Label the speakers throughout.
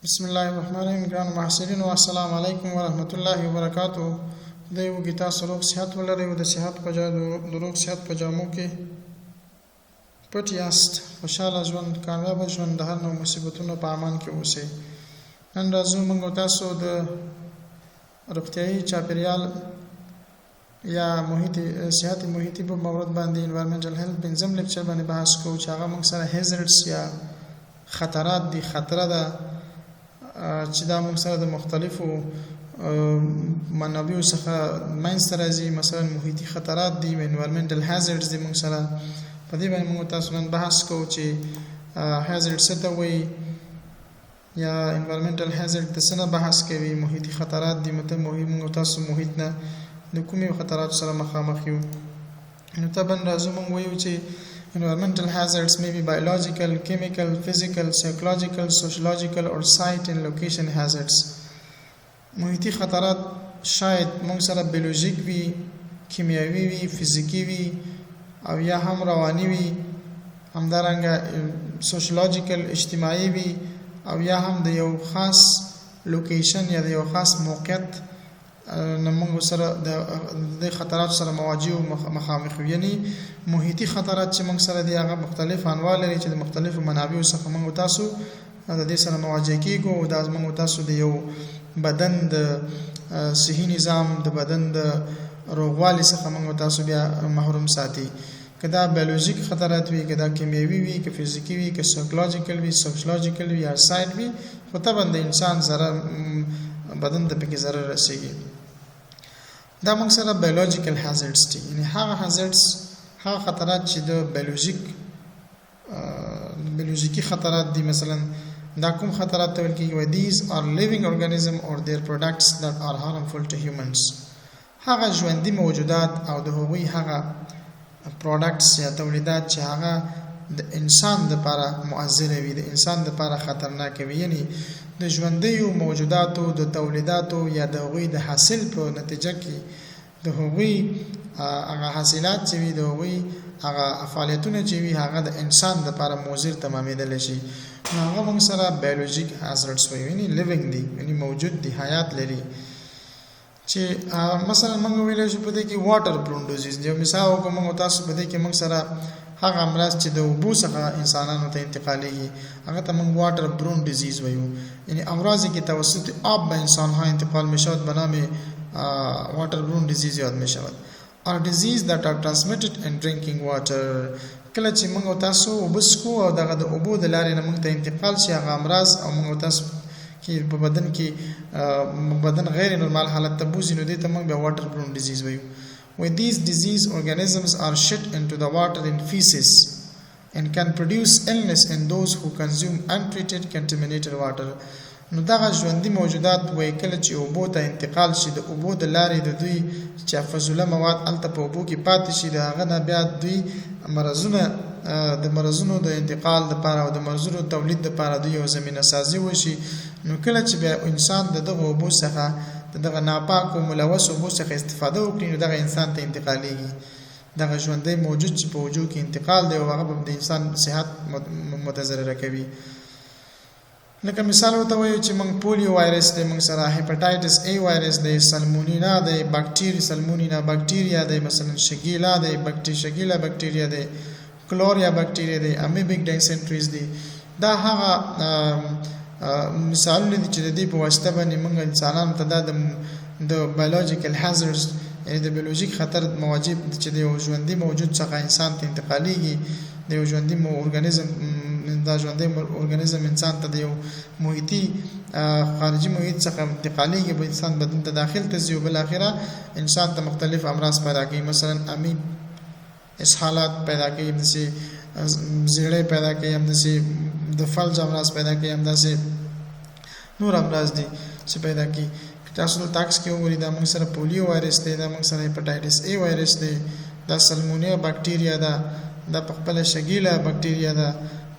Speaker 1: بسم الله الرحمن الرحیم. ګران محسنین والسلام علیکم ورحمت الله وبرکاتہ. خدای وکړي تاسو روغ صحت ولرئ او د صحت په روغ صحت په جامو کې پټ یاست. خوشاله ژوند، کامیاب ژوند، د هر نوع مصیبتونو په امان کې اوسئ. نن راځو موږ تاسو د روغتیايي چاپیریال یا صحت محیطي په مورد باندې انوایرمنټل هیلث پنځم لیکچر باندې بحث کوو چې هغه موږ سره هیزارډز یا خطرات دي. خطره ده چې دا موږ سره د مختلفو منابعو څخه منځته راځي. مثلا محیطي خطرات دي، انوایرمنټل هازارډز دي. موږ سره په دې باندې موږ تاسو نن بحث کوو چې هازارډ څه ته وایي یا انوایرمنټل هازارډ د څه نه بحث کوي. محیطي خطرات دي، موږ تاسو محیط نه د کومې خطراتو سره مخامخ یو. نو طبعا راځو موږ وایو چې environmental hazards may be biological, chemical, physical, psychological, sociological or site and location hazards. محیطي خطرات شاید موږ سره بیولوژیک وي، کیمیاوي وي، فزیکی وي او یا هم رواني وي، همدارنګه sociological اجتماعي وي او یا هم د یو خاص لوکیشن یا د یو خاص موقعیت نه موږ سره د خطرات سره مواجه او مخامخ یو. یعنی محیطي خطرات چې موږ سره دي هغه مختلف انواع لري چې د مختلفو منابعو څخه موږ تاسو د دې سره مواجه کیږو او دا موږ تاسو د یو بدن د صحي نظام د بدن د روغوالي څخه موږ تاسو بیا محروم ساتي. کدا بیولوژیک خطرات وي، کدا کیمیاوي وي، که فزیکی وي، که سایکولوژیکل وي، سوشیولوژیکل وي یا سایت وي، خو طبعا د انسان ضرر بدن ته پکې ضرر رسیږي. دا موږ سره بیولوژیکل هازارډز دي. یعنی هغه هازارډز، هغه خطرات چې د بیولوژیکي خطرات دي. مثلا دا کوم خطرات ته ویل کېږي؟ these are living organism or their products that are harmful to humans. هغه ژوندي موجودات او د هغوی هغه پروډکټس یا تولیدات چې هغه د انسان لپاره مؤثر وي، د انسان لپاره خطرناک وي. یعنی د ژوندیو موجوداتو د تولیداتو یا د هغوی د حاصل په نتیجه کې د هغوی هغه حاصلات چې وي، د هغوی هغه فعالیتونه چې وي، هغه د انسان لپاره مضر تمامېدلی شي. نو هغه موږ سره بیولوژیک هازارډز وایو. یعنی لیوینګ دي، یعنی موجود دي، حیات لري. چې مثلا موږ ویلی شو په دې کې واټر برون ډیزیز دی. مثال وکړو موږ تاسو په دې کې موږ سره هغه امراض چې د اوبو څخه انسانانو ته انتقالیږي هغه ته موږ واټر برون ډیزیز وایو. یعنی امراضی که توسط آب به انسانها انتقال می شود به نام واټر برون ډیزیز یاد می شود. or disease that are transmitted in drinking water. کله چې موږ تاسو وبسکو او دغه د اوبو د لارې نه موږ ته انتقال شي هغه امراض او موږ تاسو کې په بدن کې بدن غیر نورمال حالت ته بوزي، نو دې ته موږ بیا واټر برون ډیزیز وایو. When these disease organisms are shed into the water in feces and can produce illness in those who consume untreated contaminated water. نو دغه ژوندي موجودات وایي کله چې اوبو ته انتقال شي، د اوبو د لارې د دوی چې فضوله مواد هلته په اوبو کې پاتې شي، د هغه نه بیا دوی مرضونو د انتقال لپاره او د مرضونو تولید لپاره دوی یو زمینه سازي وشي. نو کله چې بیا انسان د دغه اوبو څخه دغه ناپاک او ملوث اوبو څخه استفاده وکړي نو دغه انسان ته انتقالیږي. دغه ژوندی موجود چې په وجود کې انتقال دی او هغه د انسان صحت متضرره کوي. لکه مثال ورته وایو چې موږ پولیو وایرس دی، موږ سره هیپاټایټس ای وایرس دی، سالمونیلا دی، سالمونیلا بکټیریا دی، مثلا شګیلا دی، شګیلا بکټیریا دی، کلوریا بکټیریا دی، امیبیک ډایسنټریز دی. دا هغه مثالونه دي چې د دې په واسطه باندې موږ انسانانو ته د بایولوژیکل هازارډز یعنی د بیولوژیک خطر مواجه چې د یو ژوندي موجود څخه انسان ته انتقالیږي. د یو ژوندي ارګانیزم انسان ته د یو محیطي خارجي محیط څخه انتقالیږي، به انسان بدن ته داخل ته ځي او بالاخره انسان ته مختلف امراض پیدا کوي. مثلا امیب اسهالات پیدا کوي، همداسې زیړی پیدا کوي، همداسې د فلج امراض پیدا کوي، همداسې نور امراض دي چې پیدا کوي. تاسو د تاکس کې وګورئ دا موږ سره پولیو وایرس دی، دا موږ سره هیپاټایټس ای وایرس دی، دا سالمونیا بکټیریا ده، دا په خپله شګیلا بکټیریا ده،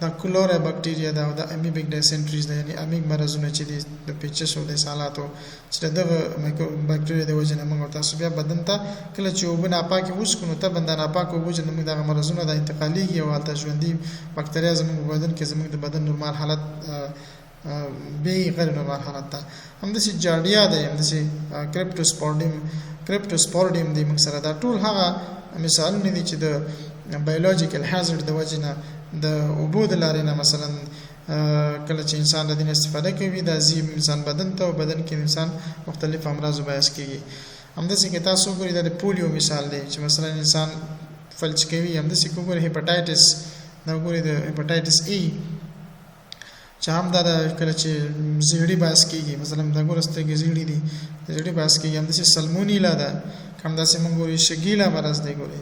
Speaker 1: دا کلوریا بکټیریا ده او دا امیبیک ډایسنټریز ده. یعنی امیب مرضونه چې دي د پیچش او د اسهالاتو چې دغه بکټیریا د وجې نه موږ تاسو بیا بدن ته کله چې اوبه ناپاکې وڅښو نو طبعا دا ناپاکه اوبه چې موږ دغه مرضونه د انتقالیږي او هلته ژوندي بکټریا زموږ په بدن کې زموږ د بدن نورمال حالت به غیر نورمال حالت ته. همداسې جارډیا دی، همداسې کریپټوسپوریډیم دی. موږ سره دا ټول هغه مثالونه دي چې د بایولوژیکل هازارد د وجې نه د اوبو د لارې نه مثلا کله چې انسان د دې استفاده کوي دا ځي انسان بدن ته او بدن کې انسان مختلف امراض باعث کیږي. همداسې کې تاسو ګورئ دا د پولیو مثال دی چې مثلا انسان فلج کوي. همداسې ګورئ هیپاټایټس، دا ګورئ د هیپاټایټس ای چې هم دا کله چې زیړی باعث کیږي، مثلا دا ګورسته کې زیړی دي د زیړی باعث کیږي. همداسې سلمونیلا ده، همداسې موږ ګورئ شګیلا مرض دی، ګورئ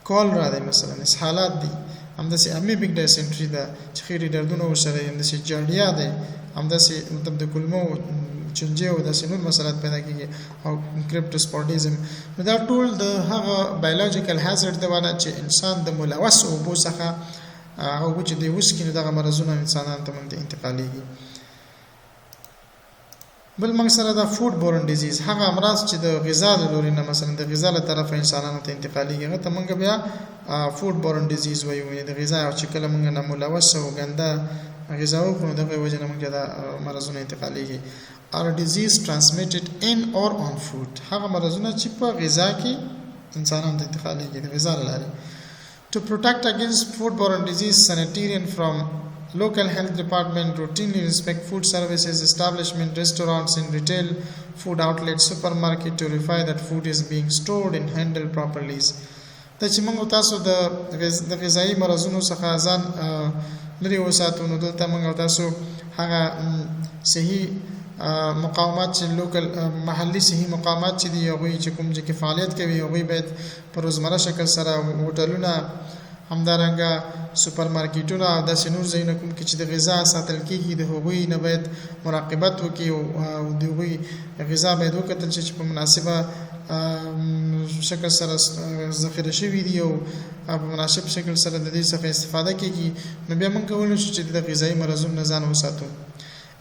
Speaker 1: کولرا دی، مثلا اسهالات دي. همداسې امیبیک ډایسنټري ده چې خېټې دردونه ورسره، همداسې جارډیا دی، همداسې مطلب د کولمو چنجي او داسې نور مسلات پیدا کیږي او کریپټوسپوریډیزم. نو دا ټول د هغه بایولوژیکل هازارد دی ونه چې انسان د ملوث اوبو څخه هغه چې دی وسکي دغه مرزونه انسانانو ته باندې انتقالېږي. بل موږ سره دا فود بورن ډیزیز، هغه امراض چې د غذا له لوري نه مثلا د غذا له طرفه انسانانو ته انتقالېږي، هغه ته موږ بیا فود بورن ډیزیز وایو. د غذا چې کله موږ نه ملوث او ګنده غذا وکړو دغه وجه نه موږ دا مرزونه انتقالېږي. are disease transmitted in or on food، هغه مرزونه چې په غذا کې انسانانو ته انتقالېږي د غذا له لارې. To protect against foodborne disease, sanitarian from local health department routinely inspect food services establishment, restaurants and retail food outlets, supermarket to verify that food is being stored and handled properly. دا چې موږ تاسو د غذایی مرزونو څخه ځان لري وساتو، نو دلته موږ تاسو هغه صحیح مقامات چې لوکل محلي صحیح مقامات چې دی هغوی چې کوم چې فعالیت کوي هغوی باید په روزمره شکل سره هوټلونه، همدارنګه سوپرمارکیټونه او داسې نور ځایونه کوم کې چې د غذا ساتل کېږي د هغوی نه باید مراقبت وکړي او د هغوی غذا باید وکتل چې په مناسبه شکل سره ذخیره شوي دي او په مناسب شکل سره د دې څخه استفاده کېږي. نو بیا موږ کولی شو چې د غذایي مرضونو نه ځان وساتو.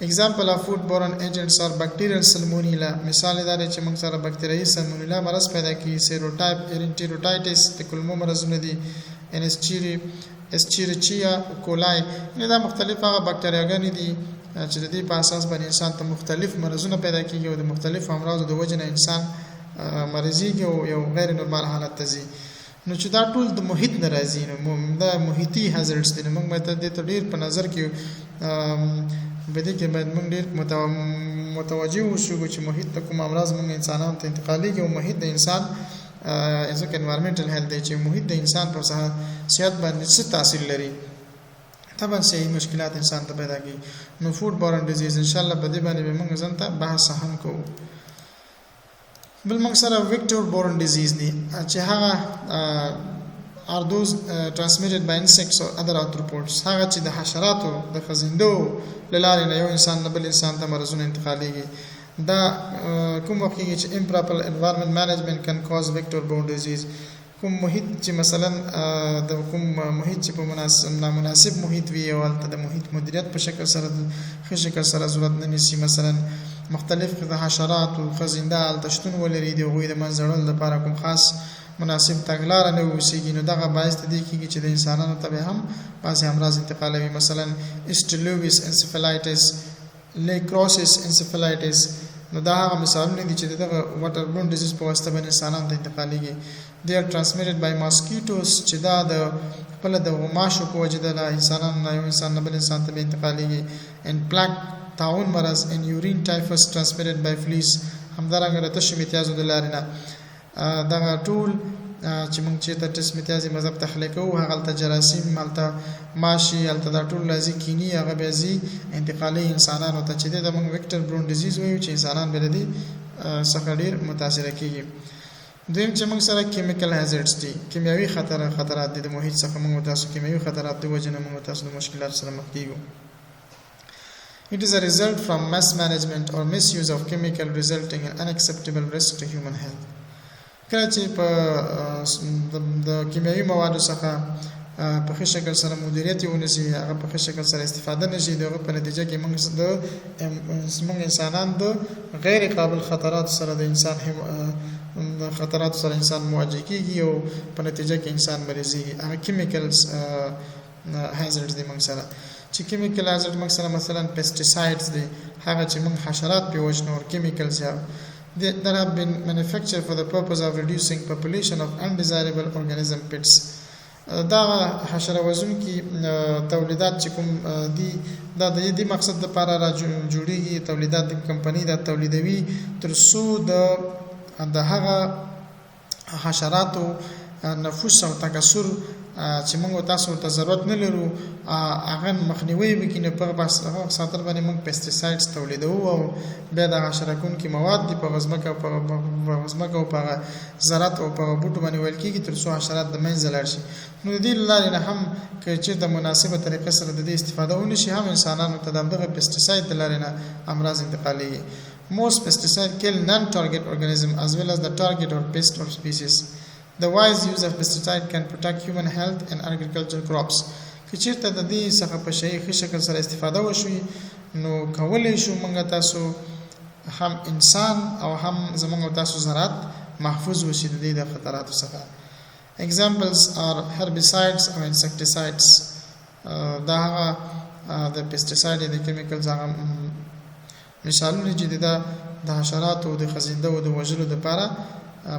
Speaker 1: Example of foodborne agents are bacterial salmonella. مثال دا دی چې موږ سره بکتریایي سالمونیلا مرض پیدا کیږي. سیروټایپ انټیروټایټس د کولمو مرضونه دي. اسچیریچیا کولای، یعنی دا مختلف هغه بکتریاګانې دي چې د دې په اساس باندې انسان ته مختلف مرضونه پیدا کیږي او د مختلفو امراضو د وجې نه انسان مریضیږي او یو غیر نورمال حالت ته ځي. نو چې دا ټول د محیط نه راځي، نو دا محیطي هازارډز دي. نو موږ باید دې ته ډېر په نظر کې بدې کې باید موږ ډېر متوجه اوسو چې محیط ته کوم امراض موږ انسانانو ته انتقالېږي او محیط د انسان ځکه انوایرمنټل هیلث دی چې محیط د انسان په صحت باندې څه تاثیر لري، طبعا صحیح مشکلات انسان ته پیدا کوي. نو فود بورن ډیزیز ان شاء الله په دې باندې به موږ ځان ته بحث هم کوو. بل موږ سره ویکټور بورن ډیزیز دی چې هغه are those transmitted by insects or other arthropods، هغه چې د حشراتو د خزندو له لارې نه یو انسان نه بل انسان ته مرضونه انتقالېږي. دا کوم وخت کې چې improper environment management can cause vector-borne disease، کوم محیط چې مثلا د کوم محیط چې په نامناسب محیط وي او هلته د محیط مدیریت په شکل سره ښه شکل سره صورت نه نیسي، مثلا مختلف د حشرات او خزنده هلته شتون ولري، د هغوی د منځه وړلو لپاره کوم خاص مناسب تګلاره نه وسیږي، نو دغه باعث دی کېږي چې د انسانانو ته به هم بعضې امراض انتقالوي، مثلا اسټلوویس انسفلایټس، لیکروسس انسفلایټس. نو دا هغه مثالونه دي چې دغه واټر بورن ډیزیز په واسطه باندې انسانانو ته انتقالېږي. they are transmitted by mosquitoes، چې دا د خپله د غوماشو په وجې د انسانانو نه یو انسان نه بل انسان ته به انتقالېږي. and plague طاعون مرض and urine typhus transmitted by fleas، همدارنګه د تشو میتیازو د لارې نه. دغه ټول چې موږ چې ته ټس میتیازي مذهب تخلیه کوو، هغلته جراثیم، هلته ماشي، هلته دا ټول راځي کینی، هغه بیا ځي انتقالي انسانانو ته چې دې ته موږ ویکټر بورن ډیزیز وایو چې انسانان به د دې څخه ډېر متاثره کېږي. دویم چې موږ سره کیمیکل هازارډز دي، کیمیاوي خطرات دي د محیط څخه. موږ تاسو کیمیاوي خطرات د وجې نه موږ تاسو د مشکلات سره مخ کېږو. It is a result from mismanagement or misuse of chemical resulting in unacceptable risk to human health. کله چې په د کیمیاوي موادو څخه په ښه شکل سره مدیریت ونشي، هغه په ښه شکل سره استفاده نشي، د هغه په نتیجه کې موږ انسانان د غیر قابل خطرات سره د خطراتو سره انسان مواجه کېږي او په نتیجه کې انسان مریضېږي. هغه کیمیکلز هازارډز دي موږ سره چې کیمیکل هازارد مثلا پیسټیسایډز دي هغه چې موږ حشرات په وژنو او کیمیکلز یا that have been manufactured for the purpose of reducing population of undesirable organism pets. دا حشره وژونکي تولیدات چې کوم دي دا د دې مقصد لپاره را جوړیږي، تولیدات د کمپنۍ دا تولیدوي تر څو د هغه حشراتو نفوس او تکثر چې موږ تاسو ته ضرورت نه لرو هغه مخنیوي وکړي. نو په بس هغه خاطر باندې موږ پیسټیسایډز تولیدوو او بیا د حشره کوونکي مواد دي په ځمکه او په زراعت او په بوټو باندې ویل کېږي تر څو حشرات د منځه لاړ شي. نو د دې لارې نه هم که چې د مناسبه طریقه سره د دې استفاده ونشي هم انسانانو ته دغه پیسټیساید د لارې نه امراض انتقالېږي. Most pesticides kill non-target organisms as well as the target or pest or species. The wise use of pesticide can protect human health and agricultural crops. که چیرته د دې څخه په ښه شکل سره استفاده وشي نو کولی شو موږ تاسو هم انسان او هم زموږ تاسو زراعت محفوظ وشي د دې د خطراتو څخه. Examples are herbicides or insecticides. دا هغه د پیسټیساید د کیمیکلز هغه مثالونه چې د حشراتو د خزنده او د وژلو لپاره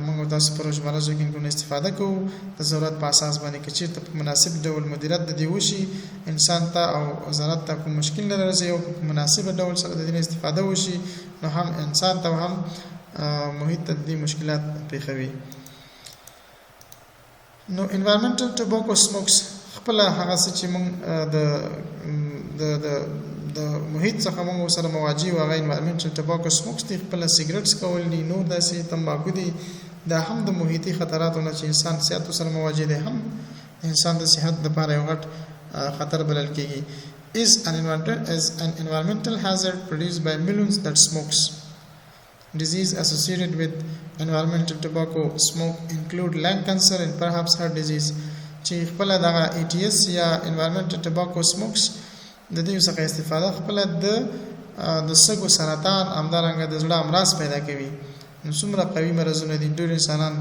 Speaker 1: موږ تاسو په روزمره ژوند کې استفاده کوو. د ضرورت په اساس باندې کې چې په مناسب ډول مدیریت د دی وشي انسان ته او زراعت ته کوم مشکل نه راځي او په مناسب ډول سره د دې استفاده وشي نو هم انسان ته هم محیط ته د مشکلات پیښوي. نو environmental tobacco smokes خپل هغه څه چې موږ د محیط څخه موږ سره مواجه او هغه environmental tobacco smokes دي خپل سیګریټس کول دي نور داسې تمباکو دي دا هم د محیطي خطراتو نه چې انسان صحت سره مواجه دي هم انسان د صحت لپاره یو غټ خطر بلل کېږي. is an environmental hazard produced by millions that smokes. Disease associated with environmental tobacco smoke include lung cancer and perhaps heart disease. چې خپل دغه ETS یا environmental tobacco smokes د دې څخه استفاده خپل د سږو سرطان همدارنګه د زړه امراض پیدا کوي. نو څومره قوي مرزونه دي ډېر انسانان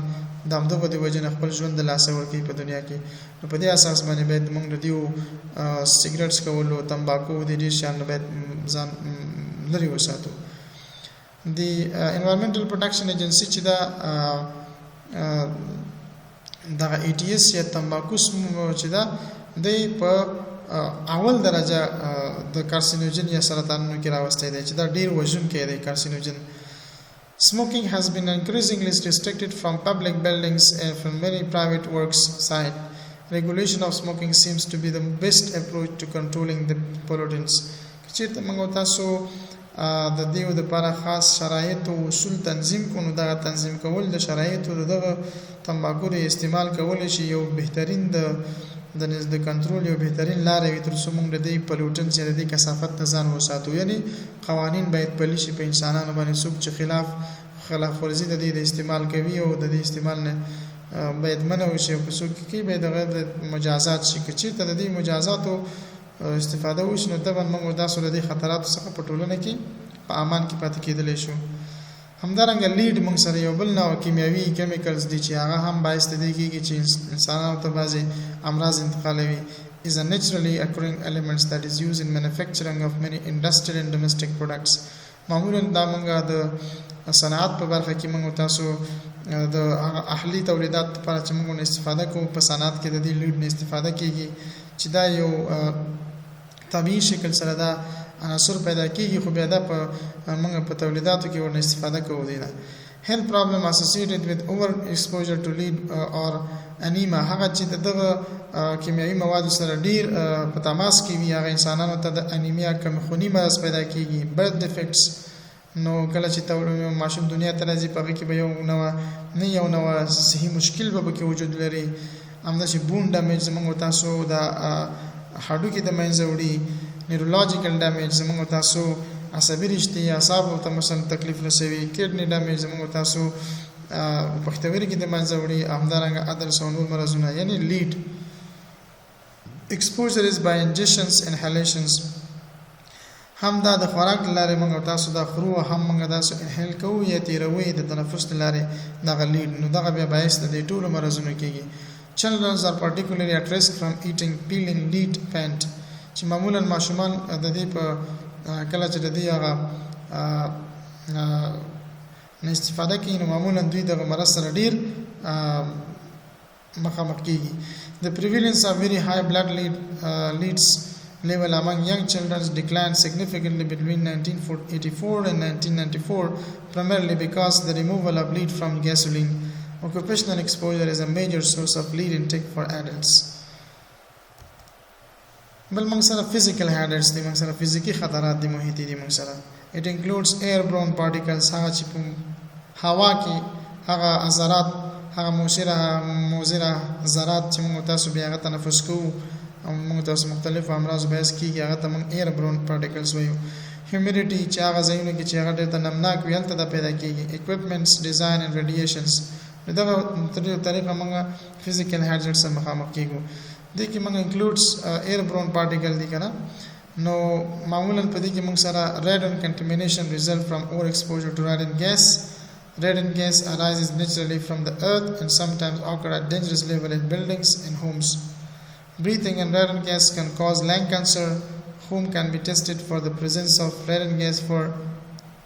Speaker 1: د همدغه د وجې نه خپل ژوند د لاسه ورکوي په دنیا کې. نو په دې اساس باندې باید موږ د دې سیګریټس کولو تمباکو د دې شیانو باید ځان لرې وساتو. د environmental protection agency چې دغه ETS یا تمباکو چې د په اول درجه د کارسینوجن یا سرطانونو کې راوستي دی چې دا ډیر وژونکی دی کارسینوجن. Smoking has been increasingly restricted from public buildings and from many private works site. Regulation of smoking seems to be the best approach to controlling the pollutants. چې موږ تاسو د دې لپاره خاص شرایط او اصول تنظیم کوو دا تنظیم کول د شرایطو دغه تمباکو د استعمال کول شي یو بهترین د کنټرول یو بهترین لار وي تر څو موږ د دې پلوټنس یا د دې کثافت ته ځان وساتو. یعنی قوانین باید پلي شي په انسانانو باندې څوک چې خلاف ورزي د دې استعمال کوي او د دې استعمال نه باید منع وشي او په څوک کې باید د مجازات شي. چې ته د دې مجازاتو استفاده وشي نو طبعا موږ تاسو د دې خطراتو څخه په ټولنه کې په امان کې پاتې کېدلی شو. همدارنګه لیډ موږ سره یو بل نوع کیمیاوي کیمیکلز دي چې هغه هم باعث دی کېږي چې انسانانو ته بعضې امراض انتقالوي. is a naturally occurring elements that is used in manufacturing of many industrial and domestic products. معمولا دا موږ د صنعت په برخه کې موږ تاسو د اهلي تولیدات لپاره چې موږ استفاده کوو په صنعت کې د دې لیډ نه استفاده کېږي چې دا یو طبیعي شکل سره دا عناصر پیدا کېږي خو بیا دا په موږ په تولیداتو کې ورنه استفاده کوو دی نه. health problem associated with over exposure to lead or anemia هغه چې دغه کیمیاوي مواد سره ډیر په تماس کې وي هغه انسانانو ته د انیمیا کم خونی مرض پیدا کېږي. birth defects نو کله چې ماشوم دنیا ته راځي په هغه کې به یو نو صحي مشکل به پکې وجود لري. همداسې بون ډیمیج زموږ تاسو د هډوکي د منځه وړي. نیورولوژیکل ډیمیج زموږ تاسو عصبي رشتې اعصابو ته مثلا تکلیف رسوي. کډنی ډیمیج زموږ تاسو پښتورګي د منځه وړي. همدارنګه ادرس او نور مرضونه یعنی لیډ. exposure is by ingestions inhalations هم دا د خوراک لارې موږ تاسو دا خورو هم موږ تاسو انهیل کوو یا تیروي د تنفس لارې دغه لیډ نو دغه بیا باعث د ټولو مرضونو کېږي. Children are particularly at risk from eating peeling lead paint چې معمولا ماشومان د دې په کله چې د دې هغه نه استفاده کوي نو معمولا دوی د مرض سره ډیر مخامخ کیږي. The prevalence of very high blood leads level among young children declined significantly between 1984 and 1994, primarily because the removal of lead from gasoline. Occupational exposure is a major source of lead intake for adults. بل موږ سره physical hazards دي، موږ سره فزیکی خطرات دي محیطي دي موږ سره. It includes airborne particles، هغه چې په هوا کې هغه ذرات، هغه موثره ذرات چې موږ تاسو بیا هغه تنفس کوو او موږ تاسو مختلف امراض باعث کیږي، هغه ته موږ airborne particles وایو. Humidity چې هغه ځایونه کې چې هغه ډېر نمناک وي هلته دا پیدا کیږي. Equipments design and radiations، دغه طریقه موږ physical hazards سره مخامخ کیږو. دې کې موږ includes airborne particle دي کنه. نو معمولا په دې کې موږ سره radon contamination result from overexposure to radon gas. Radon gas arises naturally from the earth and sometimes occur at dangerous level in buildings and homes. Breathing in radon gas can cause lung cancer. Whom can be tested for the presence of radon gas for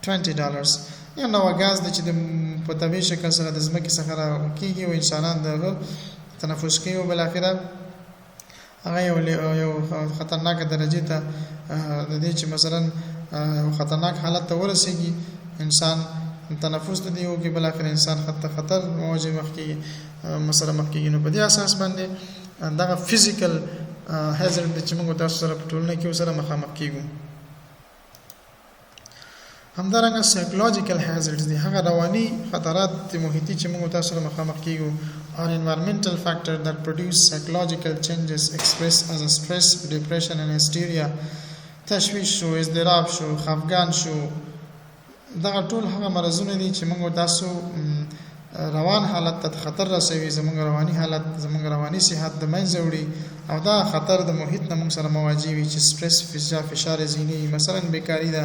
Speaker 1: $20. یو نو غاز د چې د په طبیعي شکل سره د ځمکې څخه راکېږي او انسانان دغه تنفس کوي او بل اخره هغه یو خطرناک درجه ته د دې چې مثلا خطرناک حالت ته ورسیږي انسان تنفس د دیو کې بل اخره انسان خطر مواجه مخکې مسله مخکې نو په دې اساس باندې دغه فزیکل hazard چې موږ تاسو سره په ټولنه کې سره مخامخ کیږو. همدارنګه سایکولوژیکل hazards دي، هغه رواني خطرات محیطي چې موږ تاسو سره مخامخ کیږو. Or environmental factor that produce psychological changes expressed as a stress, depression and hysteria. تشویش شو، اضطراب شو، خفګان شو، دغه ټول هغه مرزونه دي چې موږ تاسو روان حالت ته خطر رسوي، زموږ رواني حالت، زموږ رواني صحت د منځه وړي او دا خطر د محیط نه موږ سره مواجه وي چې سټرس، فشار ذهني، مثلا بیکاری ده،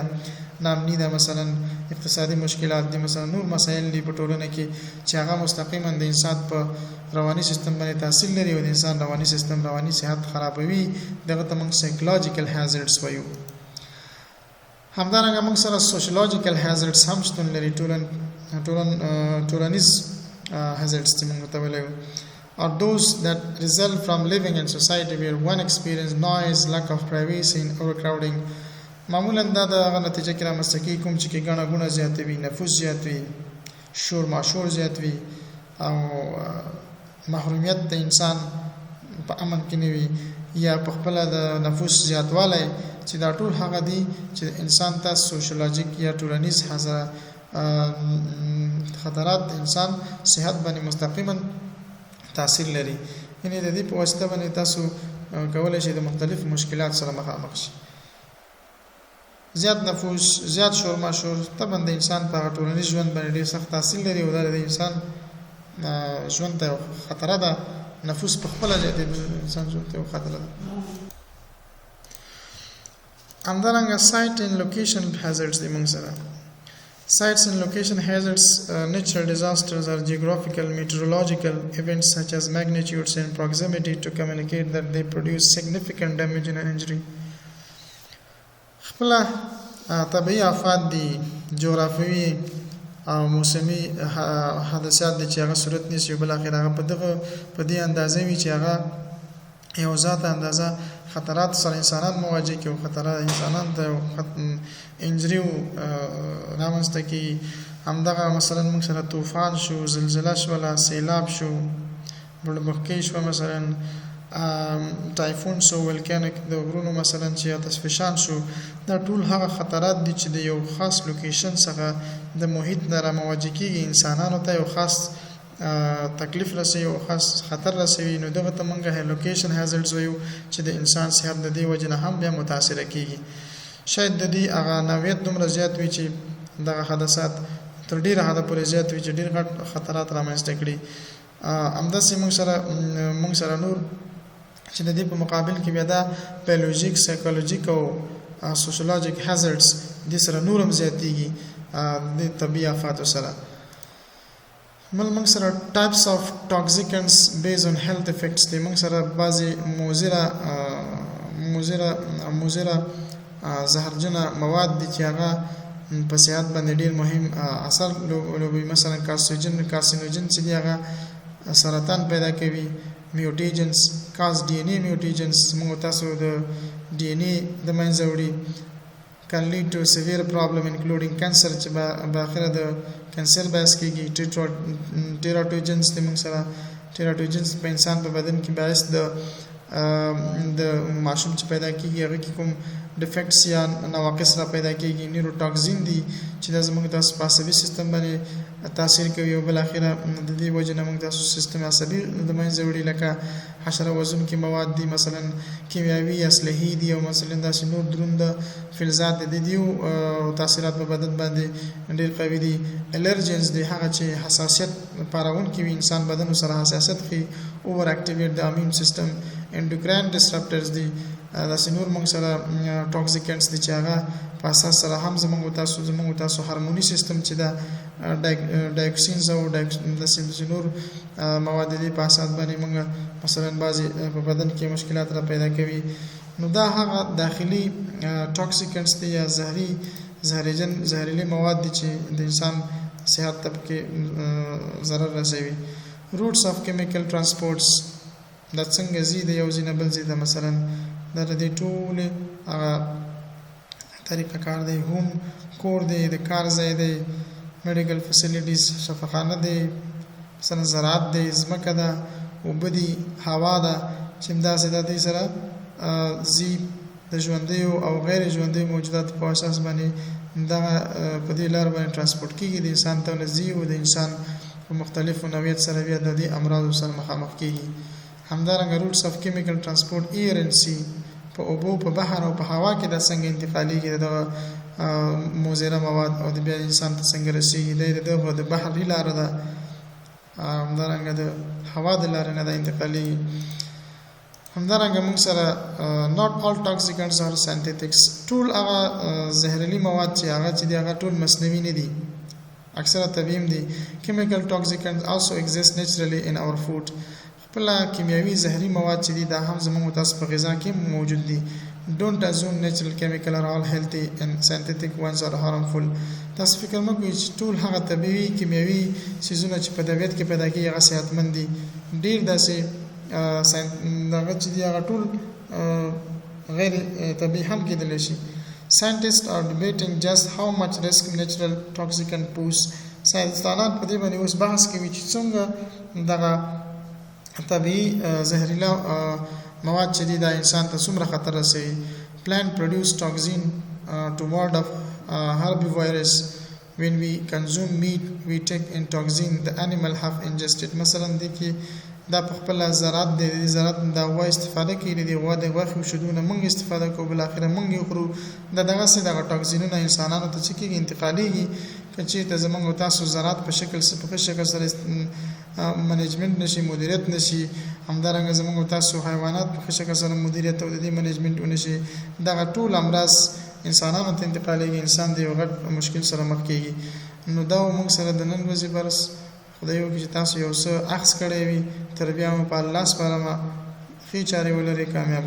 Speaker 1: ناامني ده، مثلا اقتصادي مشکلات دي، مثلا نور مسایل دي په ټولنه کې چې هغه مستقیما د انسان په رواني سیستم باندې تاثیر لري او د انسان رواني سیستم، رواني صحت خرابوي. دغه ته موږ سایکولوژیکل hazards وایو. همدارنګه موږ سره سوشیولوژیکل hazards هم شتون لري. ټولنیز hazards چې موږ ته ویلو are those that result from living in society where one experiences noise, lack of privacy and overcrowding. معمولا دا د هغه نتیجه کې رامنځته کېږي کوم چې ګڼه ګوڼه زیاته وي، نفوس زیات وي، شور ماشور زیات وي او محرومیت د انسان په امن کې نه وي یا په خپل د نفوس زیاتوالی چې دا ټول هغه دي چې انسان ته سوشیولوژیک یا ټولنیز خطرات د انسان صحت باندې مستقیما تاثیر لري. یعنی د دې په واسطه باندې تاسو کولای شئ د مختلفو مشکلات سره مخامخ شئ. زیات نفوس، زیات شور ماشور طبعا د انسان په ټولنیز ژوند باندې ډېر سخت تاثیر لري او دا د انسان ژوند ته خطر ده. نفوس په خپل ځای د انسان ژوند ته خطر ده. همدارنګه site and location hazards دي موږ سره. Sites and location hazards, natural disasters or geographical meteorological events such as magnitudes and proximity to communicate that they produce significant damage and injury. خپل طبيعي آفات دي، جغرافیوي او موسمي حادثات دي چې هغه صورت نیسي بل اخر هغه په دې اندازې وي چې هغه یو ذات اندازه خطرات سره انسانان مواجه کوي، خطرات انسانان ته انجری رامنځته کوي. همدغه مثلا موږ سره طوفان شو، زلزله شوله، سیلاب شو، بړبخکۍ شوه، مثلا تایفون شو، ولکانیک د غرونو مثلا چې آتشفشان شو. دا ټول هغه خطرات دي چې د یو خاص لوکیشن څخه د محیط نه رامواجه کیږي، انسانانو ته یو خاص تکلیف رسوي او خاص خطر رسوي. نو دغه ته موږ لوکیشن hazards وایو چې د انسان صحت د دې وجه نه هم بیا متاثره کیږي. شاید د دې هغه نوعیت دومره زیات وي چې دغه حادثات تر ډیره حده پورې زیات وي چې ډیر غټ خطرات رامنځته کړي. همداسې موږ سره نور چې د دې په مقابل کې بیا دا بیولوژیک، سایکولوژیک او سوشیولوژیک hazards د سره نورم زیاتېږي د طبیعي آفاتو سره. موږ سره types of toxicants based on health effects دي. موږ سره بعضې مضره زهرجنه مواد دي چې هغه په صحت باندې ډیر مهم اثر لوبي، مثلا کارسینوجن چې دی هغه سرطان پیدا کوي. میوټیجنز کاز ډي ان اي میوټیجنز موږ تاسو د ډي ان اي د منځه وړي. can lead to severe problem including cancer چې باخره د کانسر باعث کیږي. ټیراتوجنز د موږ سره ټیراتوجنز په انسان په بدن کې باعث د معشوم چې پیدا کیږي هغه کې کوم ډیفیکټس یا نواقص را پیدا کیږي. نیوروټاکسین دي چې د زموږ د عصبي سیستم باندې تاثیر کوي او بل اخره د دې وجه نه موږ د سیستم عصبي د منځه وړي، لکه حشره وژونکي مواد دي، مثلا کیمیاوي اسلحې دي، او مثلا داسې نور دروند فلزات دي. دیو تاثیرات په بدن باندې ډېر قوي دي. الرجنز دي هغه چې حساسیت پارونکي وي، انسان بدن سره حساسیت کوي. اوور اکټیویټ د امین سیستم. انډوکراین ډسرپټرز دي داسې نور موږ سره ټاکسیکنټس دي چې هغه په اساس سره هم زموږ تاسو هارموني سیستم چې دا ډایوکسینز او داسې نور مواد دي په اساس باندې موږ مثلا بعضې په بدن کې مشکلات را پیدا کوي. نو دا هغه داخلي ټاکسیکنټس دي یا زهرجن مواد دي چې د انسان صحت ته پکې ضرر رسوي. روټس اف کیمیکل ترانسپورټس دا څنګه ځي د یو ځای نه بل ځای ته، مثلا دا د دې ټولې طریقه کار دی. هوم کور دی، د کار ځای دی، میډیکل فیسیلیټیز شفاخانه دی، مثلا زراعت دی، ځمکه ده، اوبه دي، هوا ده، چې همداسې د دې سره ځي د ژوندیو او غیر ژوندیو موجوداتو په اساس باندې دغه په دې لار باندې ترانسپورټ کېږي، د انسان ته ځي او د انسان په مختلفو نوعیت سره بیا د دې امراضو سره مخامخ کېږي. همدارنګه روټس اف کیمیکل ترانسپورټ ایر اینڈ سی، په اوبو، په بحر او په هوا کې دا څنګه انتقالیږي د مضره مواد او د بیا انسان ته څنګه رسیږي. د بحري لاره ده، همدارنګه د هوا د لارې نه دا انتقالیږي. همدارنګه موږ سره not all toxicants are synthetics. ټول هغه زهرجن مواد چې هغه ټول مصنوعي نه دي، اکثره طبیعي دي. chemical toxicants also exist naturally in our food. خپل کیمیاوي زهري مواد چې دي دا هم زموږ تاسو په غذا کې موجود دي. don't assume natural chemical are all healthy and synthetic ones are harmful. تاسو فکر مه کوئ چې ټول هغه طبیعي کیمیاوي څیزونه چې په طبیعت کې پیدا کېږي هغه صحتمند دي. ډېر داسې دغه چې دي هغه ټول غیر طبیعي هم کېدلی شي. Scientists are debating just how much risk natural toxicant pose. ساینسدانان په دې باندې اوس بحث کوي چې څنګه دغه طبیعي زهرجن مواد چې دي دا انسان ته څومره خطر رسوي. Plant produce toxin to ward off herbivorous. When we consume meat we take in toxin the animal have ingested. مثلا دې کې دا په خپل زراعت د زراعت دا غوا استفاده کوي، د غوا د غوښې او شیدونه موږ استفاده کوو، بل اخره موږ یې خورو. دغه ټاکسینونه انسانانو ته چې کېږي انتقالیږي. که چېرته زموږ تاسو زراعت په شکل سره منیجمنت نشي، مدیریت نشي، همدارنګه زموږ تاسو حیوانات په شکل سره مدیریت او د دې منیجمنت ونشي، دغه ټول امراض انسانانو ته انتقالیږي، انسان د یو غټ مشکل سره مخ کېږي. نو دا موږ سره د نن ورځې برس خدای وکړي چې تاسو یو څه اخذ کړی وي، تر بیا مو په الله سپارم ښې چارې ولرئ، کامیاب